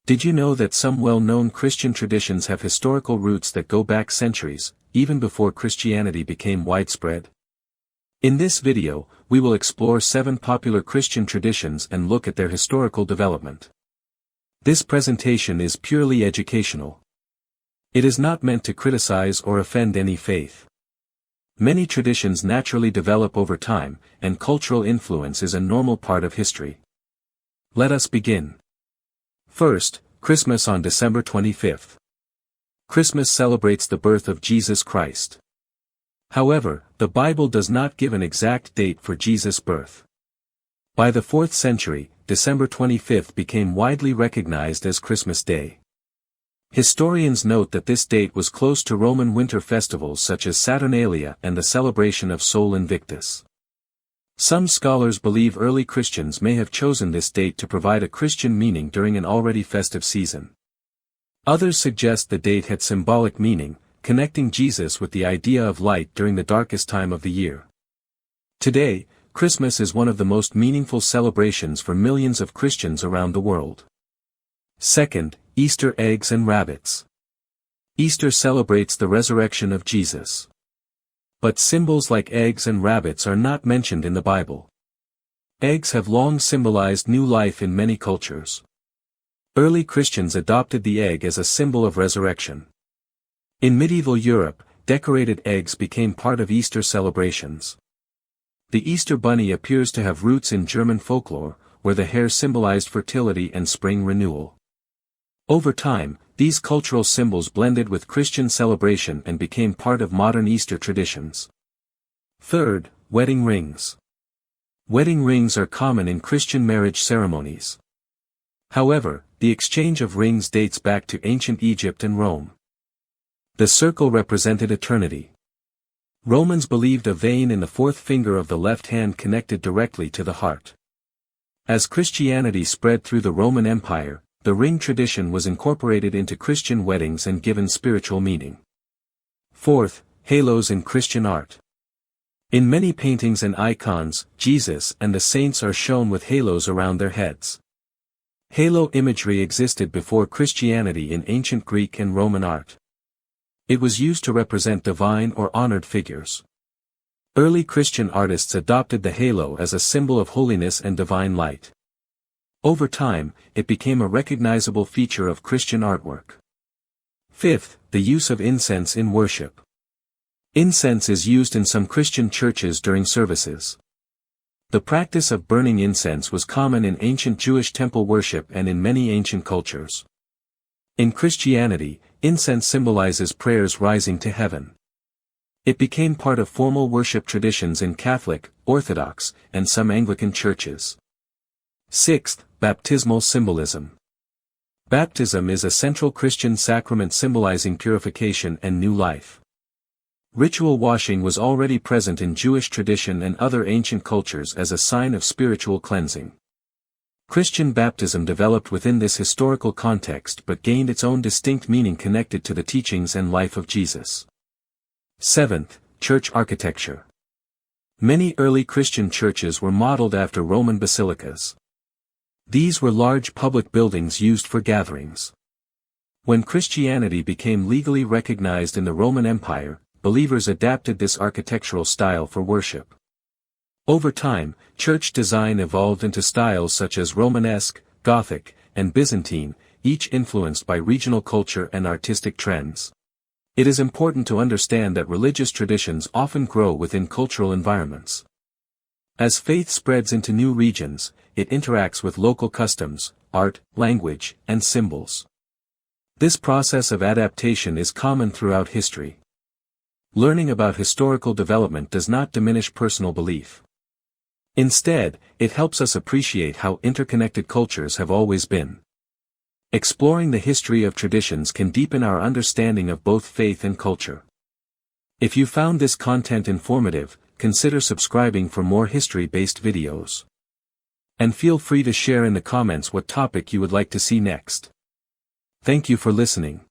Did you know that some well-known Christian traditions have historical roots that go back centuries, even before Christianity became widespread? In this video, we will explore 7 popular Christian traditions and look at their historical development. This presentation is purely educational. It is not meant to criticize or offend any faith. Many traditions naturally develop over time, and cultural influence is a normal part of history. Let us begin. First, Christmas on December 25th. Christmas celebrates the birth of Jesus Christ. However, the Bible does not give an exact date for Jesus' birth. By the 4th century, December 25th became widely recognized as Christmas Day. Historians note that this date was close to Roman winter festivals such as Saturnalia and the celebration of Sol Invictus. Some scholars believe early Christians may have chosen this date to provide a Christian meaning during an already festive season. Others suggest the date had symbolic meaning, connecting Jesus with the idea of light during the darkest time of the year. Today, Christmas is one of the most meaningful celebrations for millions of Christians around the world. Second, Easter eggs and rabbits. Easter celebrates the resurrection of Jesus. But symbols like eggs and rabbits are not mentioned in the Bible. Eggs have long symbolized new life in many cultures. Early Christians adopted the egg as a symbol of resurrection. In medieval Europe, decorated eggs became part of Easter celebrations. The Easter bunny appears to have roots in German folklore, where the hare symbolized fertility and spring renewal. Over time, these cultural symbols blended with Christian celebration and became part of modern Easter traditions. Third, wedding rings. Wedding rings are common in Christian marriage ceremonies. However, the exchange of rings dates back to ancient Egypt and Rome. The circle represented eternity. Romans believed a vein in the 4th finger of the left hand connected directly to the heart. As Christianity spread through the Roman Empire, the ring tradition was incorporated into Christian weddings and given spiritual meaning. Fourth, halos in Christian art. In many paintings and icons, Jesus and the saints are shown with halos around their heads. Halo imagery existed before Christianity in ancient Greek and Roman art. It was used to represent divine or honored figures. Early Christian artists adopted the halo as a symbol of holiness and divine light. Over time, it became a recognizable feature of Christian artwork. Fifth, the use of incense in worship. Incense is used in some Christian churches during services. The practice of burning incense was common in ancient Jewish temple worship and in many ancient cultures. In Christianity, incense symbolizes prayers rising to heaven. It became part of formal worship traditions in Catholic, Orthodox, and some Anglican churches. Sixth, baptismal symbolism. Baptism is a central Christian sacrament symbolizing purification and new life. Ritual washing was already present in Jewish tradition and other ancient cultures as a sign of spiritual cleansing. Christian baptism developed within this historical context but gained its own distinct meaning connected to the teachings and life of Jesus. Seventh, church architecture. Many early Christian churches were modeled after Roman basilicas. These were large public buildings used for gatherings. When Christianity became legally recognized in the Roman Empire, believers adapted this architectural style for worship. Over time, church design evolved into styles such as Romanesque, Gothic, and Byzantine, each influenced by regional culture and artistic trends. It is important to understand that religious traditions often grow within cultural environments. As faith spreads into new regions, it interacts with local customs, art, language, and symbols. This process of adaptation is common throughout history. Learning about historical development does not diminish personal belief. Instead, it helps us appreciate how interconnected cultures have always been. Exploring the history of traditions can deepen our understanding of both faith and culture. If you found this content informative, consider subscribing for more history-based videos. And feel free to share in the comments what topic you would like to see next. Thank you for listening.